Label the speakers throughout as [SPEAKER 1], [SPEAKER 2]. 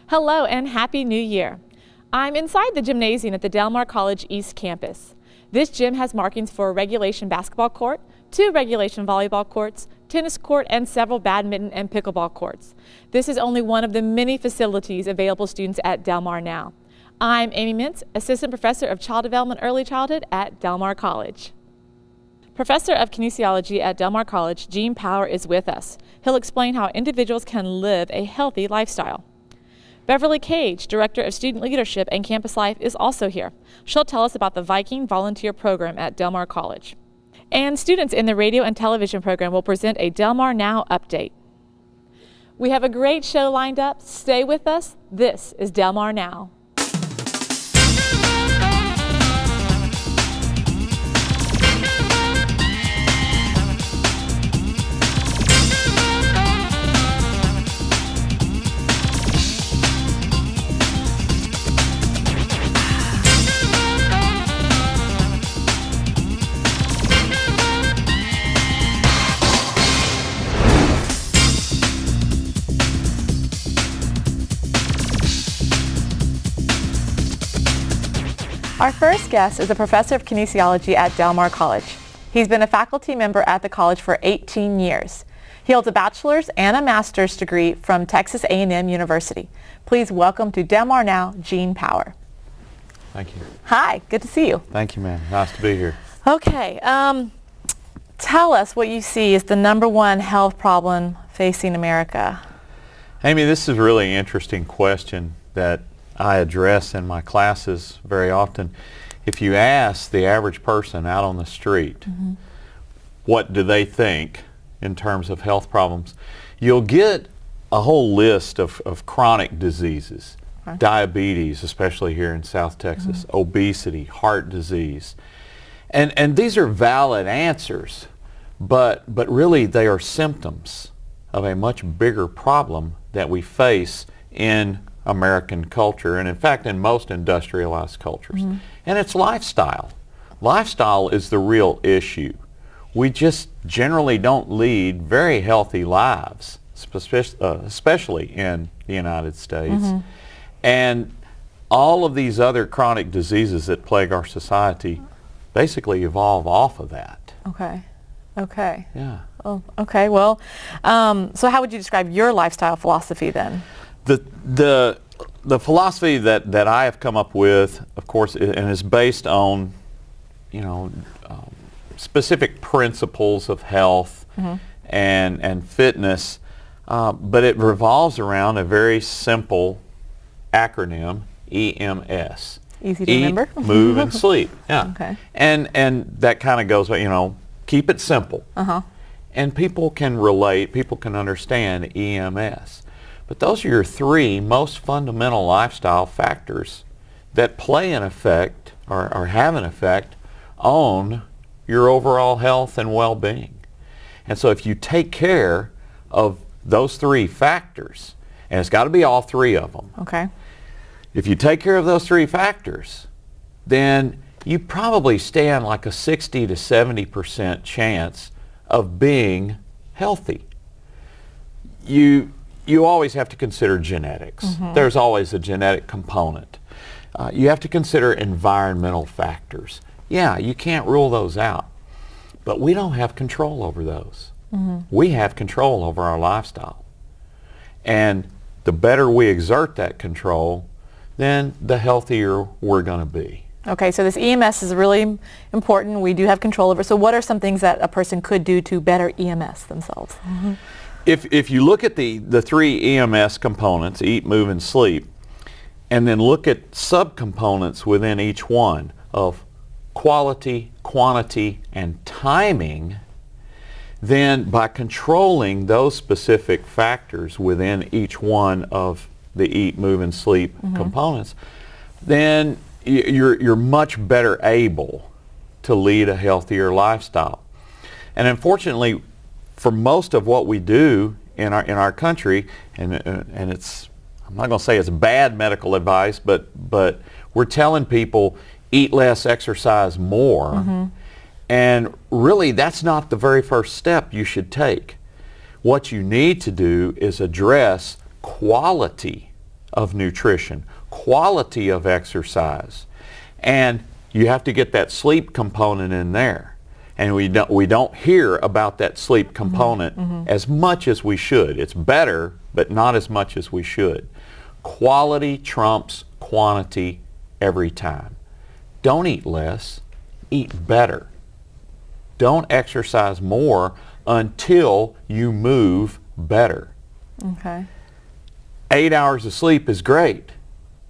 [SPEAKER 1] Hello and Happy New Year. I'm inside the gymnasium at the Del Mar College East Campus. This gym has markings for a regulation basketball court, 2 regulation volleyball courts, tennis court, and several badminton and pickleball courts. This is only one of the many facilities available to students at Del Mar now. I'm Amy Mintz, Assistant Professor of Child Development Early Childhood at Del Mar College. Professor of Kinesiology at Del Mar College, Gene Power, is with us. He'll explain how individuals can live a healthy lifestyle. Beverly Cage, Director of Student Leadership and Campus Life, is also here. She'll tell us about the Viking Volunteer Program at Del Mar College. And students in the radio and television program will present a Del Mar Now update. We have a great show lined up. Stay with us. This is Del Mar Now. Our first guest is a professor of kinesiology at Del Mar College. He's been a faculty member at the college for 18 years. He holds a bachelor's and a master's degree from Texas A&M University. Please welcome to Del Mar Now, Gene Power.
[SPEAKER 2] Thank you.
[SPEAKER 1] Hi, good to see you.
[SPEAKER 2] Thank you, ma'am. Nice to be here.
[SPEAKER 1] Okay, tell us what you see is the #1 health problem facing America.
[SPEAKER 2] Amy, this is a really interesting question that I address in my classes very often. If you ask the average person out on the street, what do they think in terms of health problems, you'll get a whole list of chronic diseases, diabetes, especially here in South Texas, obesity, heart disease. And these are valid answers, but really they are symptoms of a much bigger problem that we face in American culture, and in fact in most industrialized cultures. And it's lifestyle. Lifestyle is the real issue. We just generally don't lead very healthy lives, especially in the United States. And all of these other chronic diseases that plague our society basically evolve off of that.
[SPEAKER 1] Okay.
[SPEAKER 2] Yeah.
[SPEAKER 1] Oh, okay, well, so how would you describe your lifestyle philosophy then?
[SPEAKER 2] The philosophy that I have come up with, of course, and is based on, specific principles of health and fitness, but it revolves around a very simple acronym, EMS.
[SPEAKER 1] Easy to remember.
[SPEAKER 2] Eat, move, and sleep. Yeah.
[SPEAKER 1] Okay.
[SPEAKER 2] And that kind of goes, keep it simple. And people can relate, people can understand EMS. But those are your 3 most fundamental lifestyle factors that play an effect or have an effect on your overall health and well-being. And so if you take care of those 3 factors, and it's got to be all 3 of them.
[SPEAKER 1] Okay.
[SPEAKER 2] If you take care of those 3 factors, then you probably stand like a 60 to 70% chance of being healthy. You always have to consider genetics. There's always a genetic component. You have to consider environmental factors. Yeah, you can't rule those out, but we don't have control over those. We have control over our lifestyle. And the better we exert that control, then the healthier we're going to be.
[SPEAKER 1] Okay, so this EMS is really important. We do have control over it. So what are some things that a person could do to better EMS themselves?
[SPEAKER 2] If you look at the 3 EMS components, eat, move, and sleep, and then look at subcomponents within each one of quality, quantity, and timing, then by controlling those specific factors within each one of the eat, move, and sleep components, then you're much better able to lead a healthier lifestyle. And unfortunately, for most of what we do in our country, and it's, I'm not going to say it's bad medical advice, but we're telling people eat less, exercise more, and really that's not the very first step you should take. What you need to do is address quality of nutrition, quality of exercise, and you have to get that sleep component in there. And we don't hear about that sleep component as much as we should. It's better, but not as much as we should. Quality trumps quantity every time. Don't eat less, eat better. Don't exercise more until you move better.
[SPEAKER 1] Okay.
[SPEAKER 2] 8 hours of sleep is great,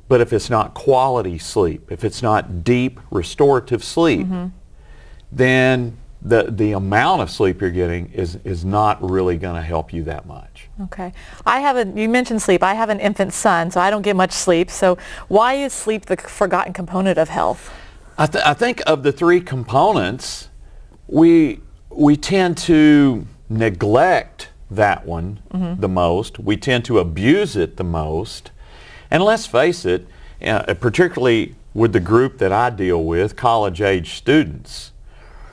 [SPEAKER 2] but if it's not quality sleep, if it's not deep restorative sleep, then the amount of sleep you're getting is not really going to help you that much.
[SPEAKER 1] Okay. You mentioned sleep. I have an infant son, so I don't get much sleep. So why is sleep the forgotten component of health?
[SPEAKER 2] I think of the three components, we tend to neglect that one the most. We tend to abuse it the most. And let's face it, particularly with the group that I deal with, college-age students,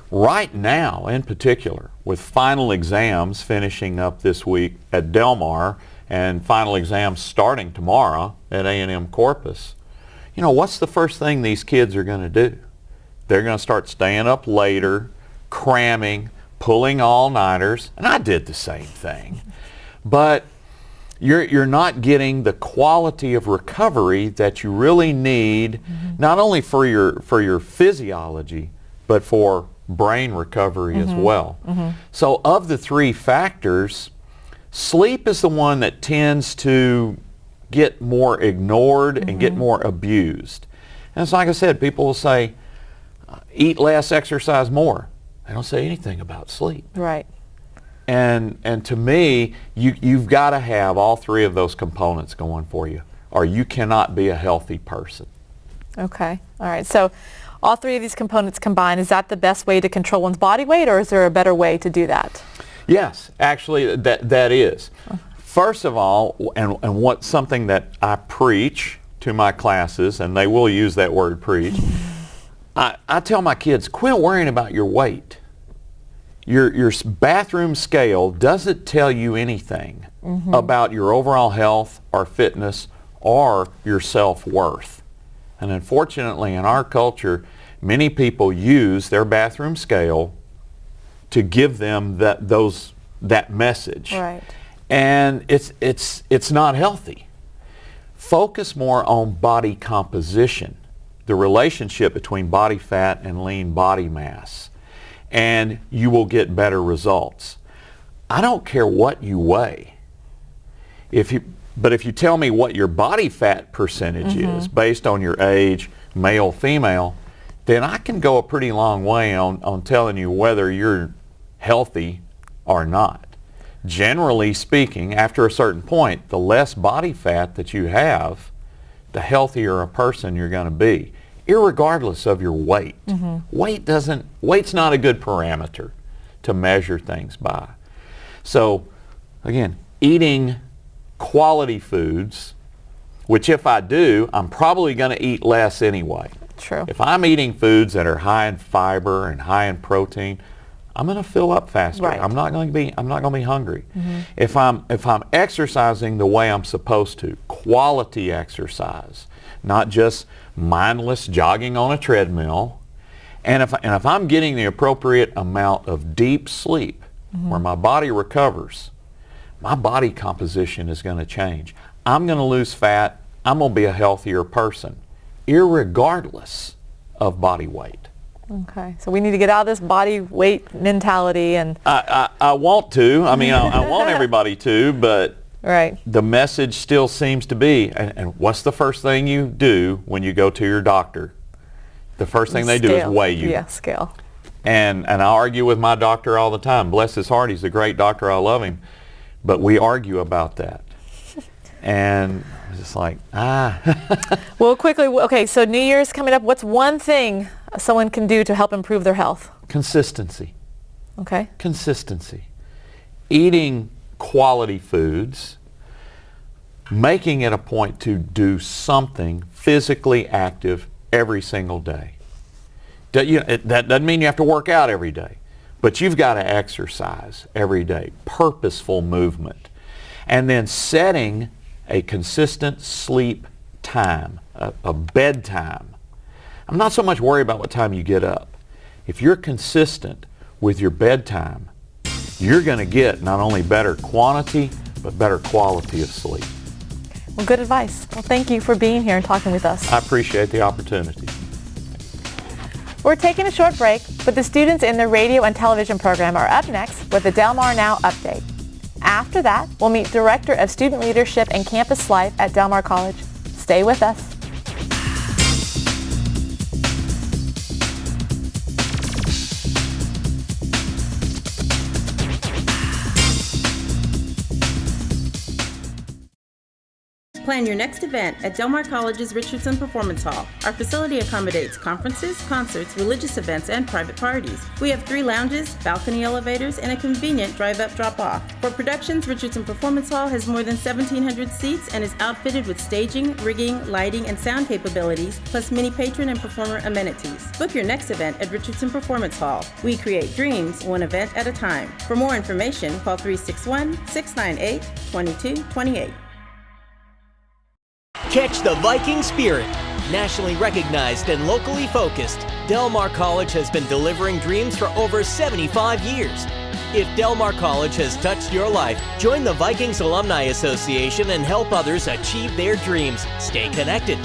[SPEAKER 2] right now in particular, with final exams finishing up this week at Del Mar and final exams starting tomorrow at A&M Corpus, what's the first thing these kids are going to do? They're going to start staying up later, cramming, pulling all-nighters, and I did the same thing. But you're not getting the quality of recovery that you really need, not only for your physiology, but for brain recovery as well. So of the three factors, sleep is the one that tends to get more ignored and get more abused. And it's like I said, people will say, eat less, exercise more. They don't say anything about sleep.
[SPEAKER 1] Right.
[SPEAKER 2] And to me, you've got to have all three of those components going for you, or you cannot be a healthy person.
[SPEAKER 1] Okay. All right. So all three of these components combined, is that the best way to control one's body weight, or is there a better way to do that?
[SPEAKER 2] Yes, actually that is. First of all, and something that I preach to my classes, and they will use that word preach, I tell my kids, quit worrying about your weight. Your bathroom scale doesn't tell you anything about your overall health or fitness or your self-worth. And unfortunately, in our culture, many people use their bathroom scale to give them that message.
[SPEAKER 1] Right.
[SPEAKER 2] And it's not healthy. Focus more on body composition, the relationship between body fat and lean body mass, and you will get better results. I don't care what you weigh. But if you tell me what your body fat percentage is based on your age, male, female, then I can go a pretty long way on telling you whether you're healthy or not. Generally speaking, after a certain point, the less body fat that you have, the healthier a person you're going to be, irregardless of your weight. Weight's not a good parameter to measure things by. So again, eating quality foods, which if I do, I'm probably going to eat less anyway.
[SPEAKER 1] True.
[SPEAKER 2] If I'm eating foods that are high in fiber and high in protein, I'm going to fill up faster.
[SPEAKER 1] Right.
[SPEAKER 2] I'm not going to be hungry. If I'm exercising the way I'm supposed to, quality exercise, not just mindless jogging on a treadmill, and if I'm getting the appropriate amount of deep sleep where my body recovers, my body composition is going to change. I'm going to lose fat. I'm going to be a healthier person, irregardless of body weight.
[SPEAKER 1] Okay, so we need to get out of this body weight mentality. And
[SPEAKER 2] I want to. I mean, I want everybody to, but
[SPEAKER 1] right.
[SPEAKER 2] The message still seems to be, and what's the first thing you do when you go to your doctor? The first thing they do is weigh you.
[SPEAKER 1] Yeah, scale.
[SPEAKER 2] And I argue with my doctor all the time. Bless his heart, he's a great doctor. I love him. But we argue about that. And it's just like,
[SPEAKER 1] Well, quickly, okay, so New Year's coming up. What's one thing someone can do to help improve their health?
[SPEAKER 2] Consistency.
[SPEAKER 1] Okay.
[SPEAKER 2] Consistency. Eating quality foods, making it a point to do something physically active every single day. That doesn't mean you have to work out every day, but you've got to exercise every day, purposeful movement. And then setting a consistent sleep time, a bedtime. I'm not so much worried about what time you get up. If you're consistent with your bedtime, you're going to get not only better quantity, but better quality of sleep.
[SPEAKER 1] Well, good advice. Well, thank you for being here and talking with us.
[SPEAKER 2] I appreciate the opportunity.
[SPEAKER 1] We're taking a short break, but the students in the radio and television program are up next with the Del Mar Now Update. After that, we'll meet Director of Student Leadership and Campus Life at Del Mar College. Stay with us.
[SPEAKER 3] Plan your next event at Del Mar College's Richardson Performance Hall. Our facility accommodates conferences, concerts, religious events, and private parties. We have 3 lounges, balcony elevators, and a convenient drive-up drop-off. For productions, Richardson Performance Hall has more than 1,700 seats and is outfitted with staging, rigging, lighting, and sound capabilities, plus many patron and performer amenities. Book your next event at Richardson Performance Hall. We create dreams, one event at a time. For more information, call 361-698-2228.
[SPEAKER 4] Catch the Viking spirit. Nationally recognized and locally focused, Del Mar College has been delivering dreams for over 75 years. If Del Mar College has touched your life, join the Vikings Alumni Association and help others achieve their dreams. Stay connected.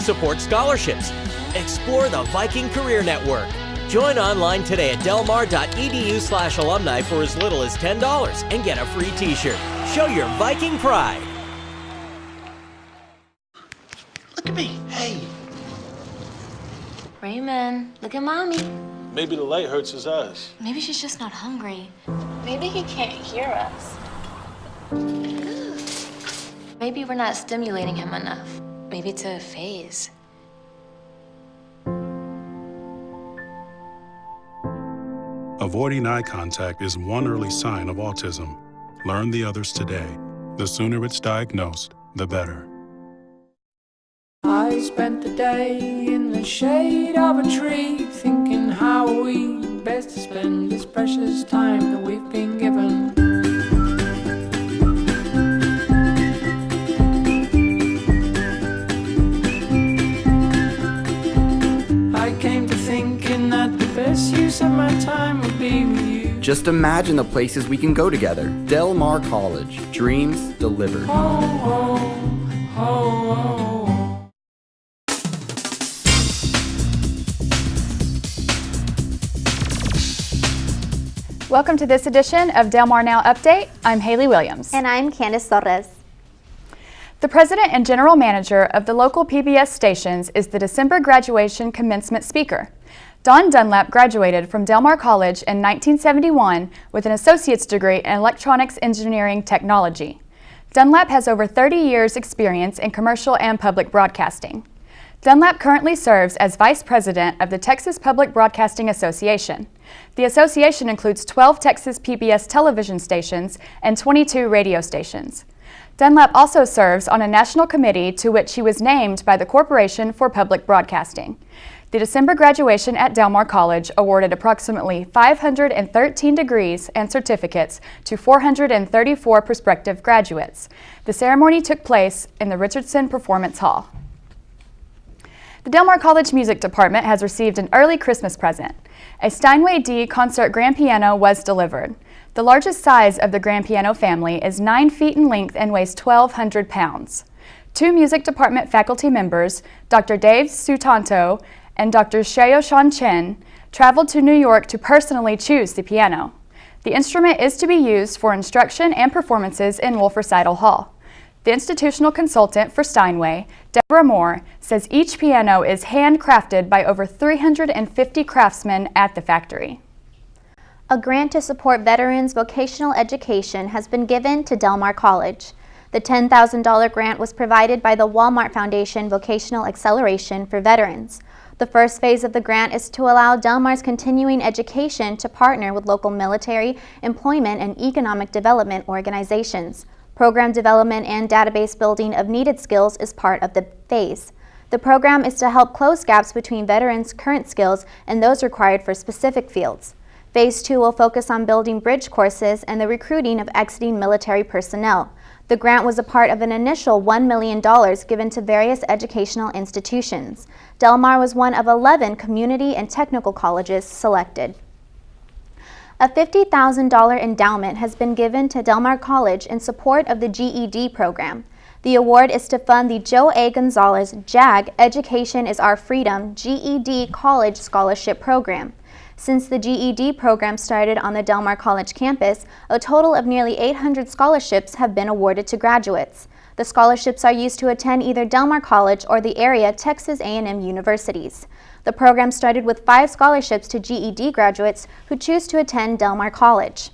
[SPEAKER 4] Support scholarships. Explore the Viking Career Network. Join online today at delmar.edu/alumni for as little as $10 and get a free t-shirt. Show your Viking pride.
[SPEAKER 5] Look at me. Hey.
[SPEAKER 6] Raymond, look at Mommy.
[SPEAKER 5] Maybe the light hurts his eyes.
[SPEAKER 6] Maybe she's just not hungry. Maybe he can't hear us. Maybe we're not stimulating him enough. Maybe it's a phase.
[SPEAKER 7] Avoiding eye contact is one early sign of autism. Learn the others today. The sooner it's diagnosed, the better.
[SPEAKER 8] I spent the day in the shade of a tree, thinking how we best spend this precious time that we've been given. I came to thinking that the best use of my time would be with you.
[SPEAKER 9] Just imagine the places we can go together. Del Mar College. Dreams delivered.
[SPEAKER 8] Oh, oh, oh, oh.
[SPEAKER 10] Welcome to this edition of Del Mar Now Update. I'm Haley Williams.
[SPEAKER 11] And I'm Candace Torres.
[SPEAKER 10] The president and general manager of the local PBS stations is the December graduation commencement speaker. Don Dunlap graduated from Del Mar College in 1971 with an associate's degree in electronics engineering technology. Dunlap has over 30 years' experience in commercial and public broadcasting. Dunlap currently serves as vice president of the Texas Public Broadcasting Association. The association includes 12 Texas PBS television stations and 22 radio stations. Dunlap also serves on a national committee to which he was named by the Corporation for Public Broadcasting. The December graduation at Del Mar College awarded approximately 513 degrees and certificates to 434 prospective graduates. The ceremony took place in the Richardson Performance Hall. The Del Mar College Music Department has received an early Christmas present. A Steinway D concert grand piano was delivered. The largest size of the grand piano family is 9 feet in length and weighs 1,200 pounds. 2 music department faculty members, Dr. Dave Sutanto and Dr. Sheo-Shan Chen, traveled to New York to personally choose the piano. The instrument is to be used for instruction and performances in Wolf Recital Hall. The institutional consultant for Steinway, Deborah Moore, says each piano is handcrafted by over 350 craftsmen at the factory.
[SPEAKER 11] A grant to support veterans' vocational education has been given to Del Mar College. The $10,000 grant was provided by the Walmart Foundation Vocational Acceleration for Veterans. The first phase of the grant is to allow Del Mar's continuing education to partner with local military, employment, and economic development organizations. Program development and database building of needed skills is part of the phase. The program is to help close gaps between veterans' current skills and those required for specific fields. Phase 2 will focus on building bridge courses and the recruiting of exiting military personnel. The grant was a part of an initial $1 million given to various educational institutions. Del Mar was one of 11 community and technical colleges selected. A $50,000 endowment has been given to Del Mar College in support of the GED program. The award is to fund the Joe A. Gonzalez JAG Education is Our Freedom GED College Scholarship Program. Since the GED program started on the Del Mar College campus, a total of nearly 800 scholarships have been awarded to graduates. The scholarships are used to attend either Del Mar College or the area Texas A&M universities. The program started with 5 scholarships to GED graduates who choose to attend Del Mar College.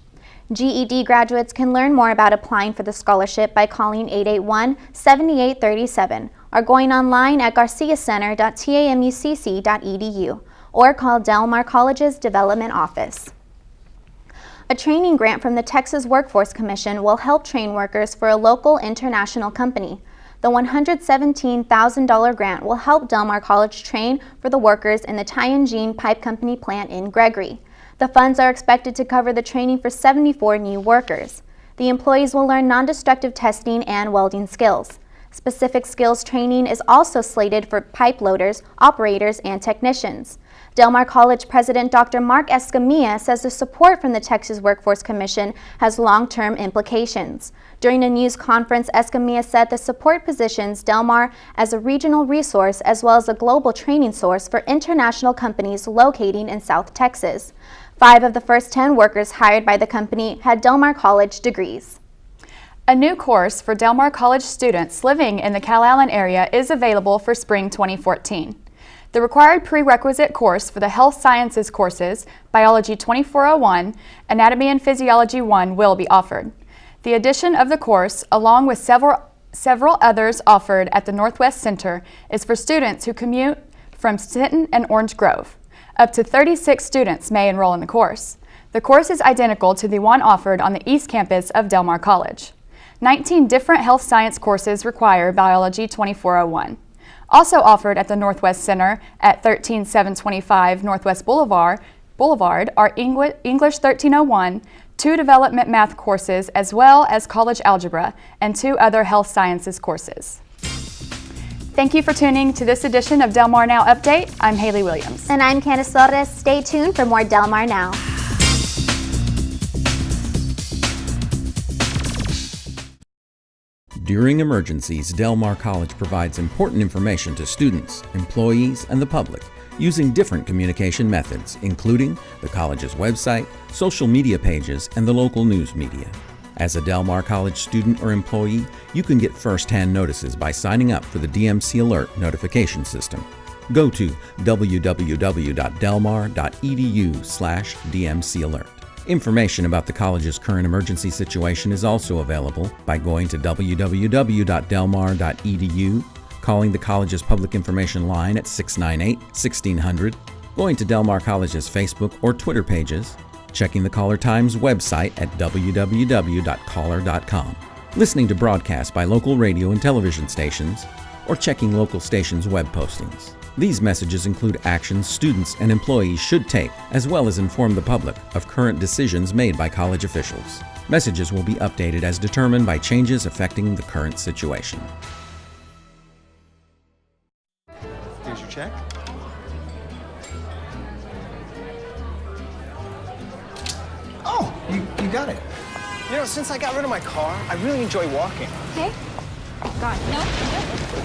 [SPEAKER 11] GED graduates can learn more about applying for the scholarship by calling 881-7837 or going online at garciacenter.tamucc.edu or call Del Mar College's Development Office. A training grant from the Texas Workforce Commission will help train workers for a local international company. The $117,000 grant will help Del Mar College train for the workers in the Tianjin Pipe Company plant in Gregory. The funds are expected to cover the training for 74 new workers. The employees will learn non-destructive testing and welding skills. Specific skills training is also slated for pipe loaders, operators, and technicians. Del Mar College President Dr. Mark Escamilla says the support from the Texas Workforce Commission has long-term implications. During a news conference, Escamilla said the support positions Del Mar as a regional resource as well as a global training source for international companies locating in South Texas. 5 of the first 10 workers hired by the company had Del Mar College degrees.
[SPEAKER 10] A new course for Del Mar College students living in the Calallen area is available for spring 2014. The required prerequisite course for the Health Sciences courses, Biology 2401, Anatomy and Physiology 1, will be offered. The addition of the course, along with several others offered at the Northwest Center, is for students who commute from Sinton and Orange Grove. Up to 36 students may enroll in the course. The course is identical to the one offered on the East Campus of Del Mar College. 19 different health science courses require Biology 2401. Also offered at the Northwest Center at 13725 Northwest Boulevard are English 1301, 2 development math courses, as well as college algebra, and 2 other health sciences courses. Thank you for tuning to this edition of Del Mar Now Update. I'm Haley Williams.
[SPEAKER 11] And I'm Candace Torres. Stay tuned for more Del Mar Now.
[SPEAKER 12] During emergencies, Del Mar College provides important information to students, employees, and the public using different communication methods, including the college's website, social media pages, and the local news media. As a Del Mar College student or employee, you can get first-hand notices by signing up for the DMC Alert notification system. Go to www.delmar.edu/DMC Alert. Information about the college's current emergency situation is also available by going to www.delmar.edu, calling the college's public information line at 698-1600, going to Del Mar College's Facebook or Twitter pages, checking the Caller Times website at www.caller.com, listening to broadcasts by local radio and television stations, or checking local stations' web postings. These messages include actions students and employees should take, as well as inform the public of current decisions made by college officials. Messages will be updated as determined by changes affecting the current situation.
[SPEAKER 13] Here's your check. Oh, you got it.
[SPEAKER 14] You know, since I got rid of my car, I really enjoy walking.
[SPEAKER 11] Okay. God, no.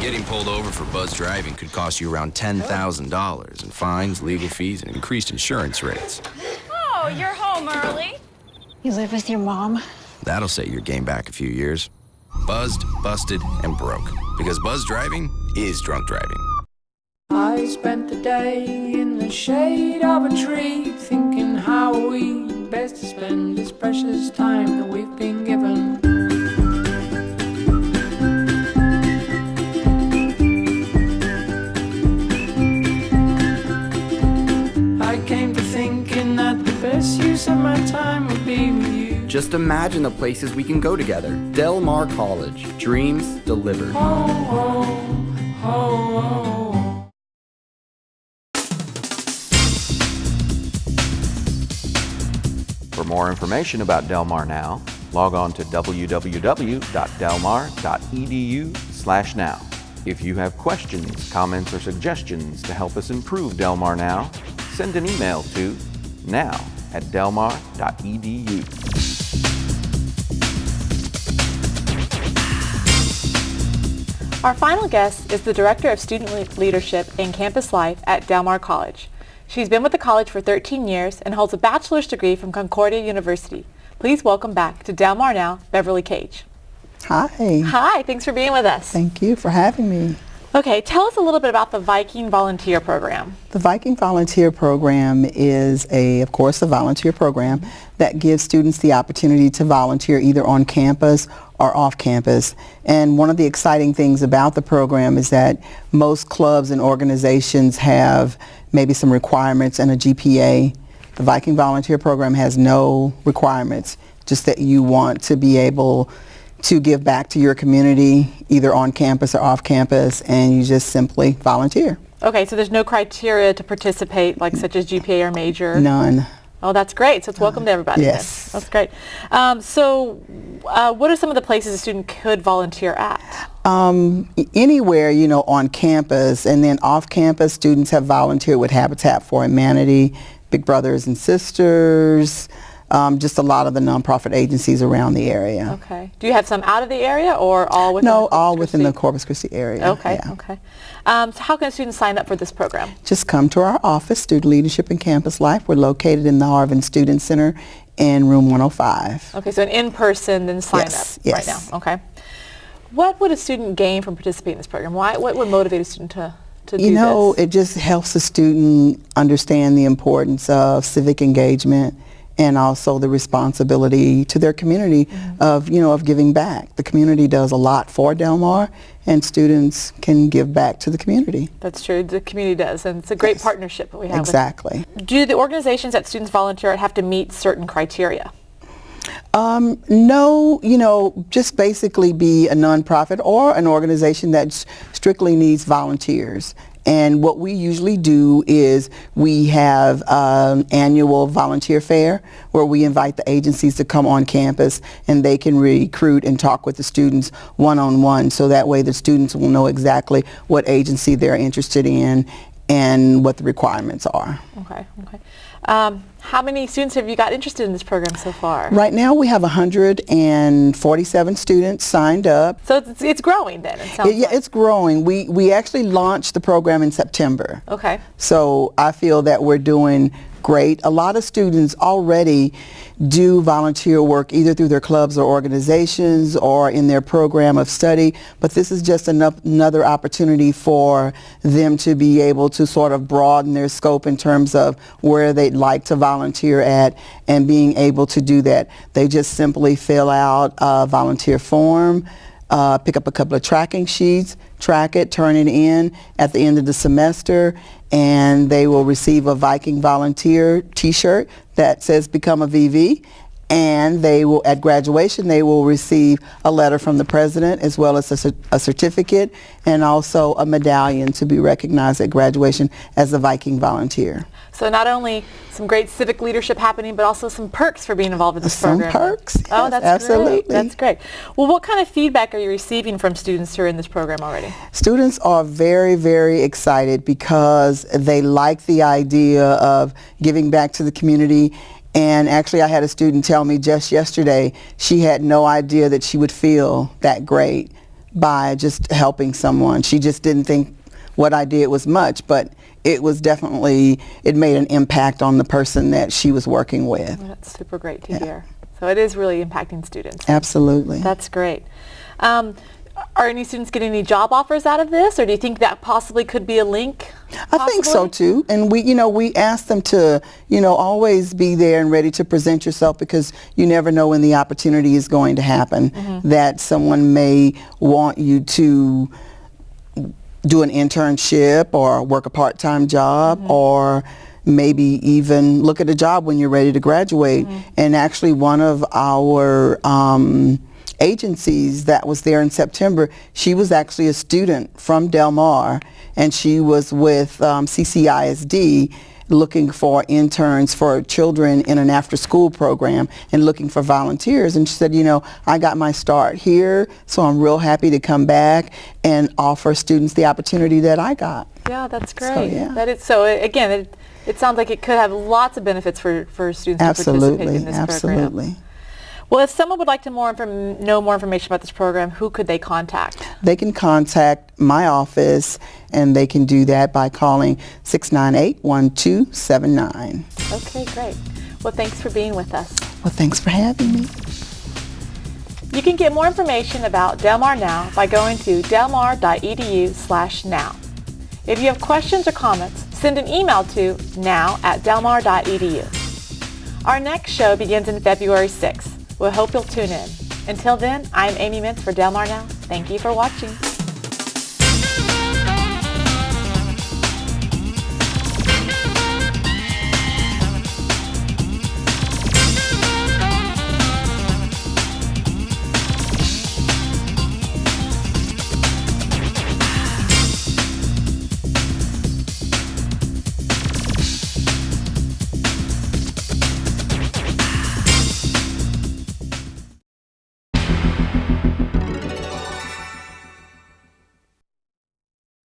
[SPEAKER 15] Getting pulled over for buzz driving could cost you around $10,000 in fines, legal fees, and increased insurance rates.
[SPEAKER 16] Oh, you're home early. You live with your mom?
[SPEAKER 15] That'll set your game back a few years. Buzzed, busted, and broke. Because buzz driving is drunk driving.
[SPEAKER 8] I spent the day in the shade of a tree, thinking how we best to spend this precious time that we've been given. I came to thinking that the best use of my time would be with you.
[SPEAKER 9] Just imagine the places we can go together. Del Mar College. Dreams delivered.
[SPEAKER 8] Oh, oh, oh, oh.
[SPEAKER 12] more information about Del Mar Now, log on to www.delmar.edu/now. If you have questions, comments, or suggestions to help us improve Del Mar Now, send an email to now@delmar.edu.
[SPEAKER 1] Our final guest is the Director of Student Leadership and Campus Life at Del Mar College. She's been with the college for 13 years and holds a bachelor's degree from Concordia University. Please welcome back to Del Mar Now, Beverly Cage.
[SPEAKER 17] Hi.
[SPEAKER 1] Hi, thanks for being with us.
[SPEAKER 17] Thank you for having me.
[SPEAKER 1] Okay, tell us a little bit about the Viking Volunteer Program.
[SPEAKER 17] The Viking Volunteer Program is, of course, a volunteer program that gives students the opportunity to volunteer either on campus or off campus. And one of the exciting things about the program is that most clubs and organizations have maybe some requirements and a GPA. The Viking Volunteer Program has no requirements, just that you want to be able to give back to your community either on campus or off campus, and you just simply volunteer.
[SPEAKER 1] Okay, so there's no criteria to participate, like such as GPA or major?
[SPEAKER 17] None.
[SPEAKER 1] Oh, that's great. So it's welcome to everybody.
[SPEAKER 17] Yes.
[SPEAKER 1] Then. That's great. What are some of the places a student could volunteer at?
[SPEAKER 17] Anywhere, on campus, and then off campus, students have volunteered with Habitat for Humanity, Big Brothers and Sisters, just a lot of the nonprofit agencies around the area.
[SPEAKER 1] Okay. Do you have some out of the area or all within
[SPEAKER 17] No, all within the Corpus Christi area.
[SPEAKER 1] Okay,
[SPEAKER 17] yeah.
[SPEAKER 1] okay. So how can students sign up for this program?
[SPEAKER 17] Just come to our office, Student Leadership and Campus Life. We're located in the Harvin Student Center in room 105.
[SPEAKER 1] Okay, so an in-person, then sign up
[SPEAKER 17] Yes.
[SPEAKER 1] right now. Okay. What would a student gain from participating in this program? What would motivate a student to do this?
[SPEAKER 17] It just helps the student understand the importance of civic engagement and also the responsibility to their community of giving back. The community does a lot for Del Mar, and students can give back to the community.
[SPEAKER 1] That's true. The community does, and it's a great partnership that we have.
[SPEAKER 17] Exactly.
[SPEAKER 1] Do the organizations that students volunteer at have to meet certain criteria?
[SPEAKER 17] No, just basically be a nonprofit or an organization that strictly needs volunteers. And what we usually do is we have an annual volunteer fair where we invite the agencies to come on campus, and they can recruit and talk with the students one-on-one, so that way the students will know exactly what agency they're interested in and what the requirements are.
[SPEAKER 1] Okay. How many students have you got interested in this program so far?
[SPEAKER 17] Right now we have 147 students signed up.
[SPEAKER 1] So it's growing then, it sounds like.
[SPEAKER 17] It's growing. We actually launched the program in September.
[SPEAKER 1] Okay.
[SPEAKER 17] So I feel that we're doing great. A lot of students already do volunteer work either through their clubs or organizations or in their program of study, but this is just another opportunity for them to be able to sort of broaden their scope in terms of where they'd like to volunteer at, and being able to do that. They just simply fill out a volunteer form, pick up a couple of tracking sheets, track it, turn it in at the end of the semester, and they will receive a Viking Volunteer t-shirt that says Become a VV, and they will, at graduation, they will receive a letter from the president as well as a certificate and also a medallion to be recognized at graduation as a Viking Volunteer.
[SPEAKER 1] So not only some great civic leadership happening, but also some perks for being involved in this program.
[SPEAKER 17] Some perks, yes,
[SPEAKER 1] oh, that's
[SPEAKER 17] absolutely.
[SPEAKER 1] Great. That's great. Well, what kind of feedback are you receiving from students who are in this program already?
[SPEAKER 17] Students are very, very excited because they like the idea of giving back to the community. And actually, I had a student tell me just yesterday she had no idea that she would feel that great by just helping someone. She just didn't think what I did was much, but it was definitely, it made an impact on the person that she was working with.
[SPEAKER 1] Well, that's super great to hear. So it is really impacting students.
[SPEAKER 17] Absolutely.
[SPEAKER 1] That's great. Are any students getting any job offers out of this, or do you think that possibly could be a link?
[SPEAKER 17] I think so too. And we ask them to, always be there and ready to present yourself, because you never know when the opportunity is going to happen, that someone may want you to do an internship or work a part-time job, or maybe even look at a job when you're ready to graduate. And actually one of our agencies that was there in September, she was actually a student from Del Mar, and she was with CCISD looking for interns for children in an after-school program and looking for volunteers. And she said, you know, I got my start here, so I'm real happy to come back and offer students the opportunity that I got.
[SPEAKER 1] Yeah, that's great.
[SPEAKER 17] So, yeah.
[SPEAKER 1] That is, so again, it sounds like it could have lots of benefits for students to participate in this program.
[SPEAKER 17] Absolutely.
[SPEAKER 1] Well, if someone would like to know more information about this program, who could they contact?
[SPEAKER 17] They can contact my office, and they can do that by calling 698-1279.
[SPEAKER 1] Okay, great. Well, thanks for being with us.
[SPEAKER 17] Well, thanks for having me.
[SPEAKER 1] You can get more information about Del Mar Now by going to delmar.edu/now. If you have questions or comments, send an email to now@delmar.edu. Our next show begins in February 6th. We hope you'll tune in. Until then, I'm Amy Mintz for Del Mar Now. Thank you for watching.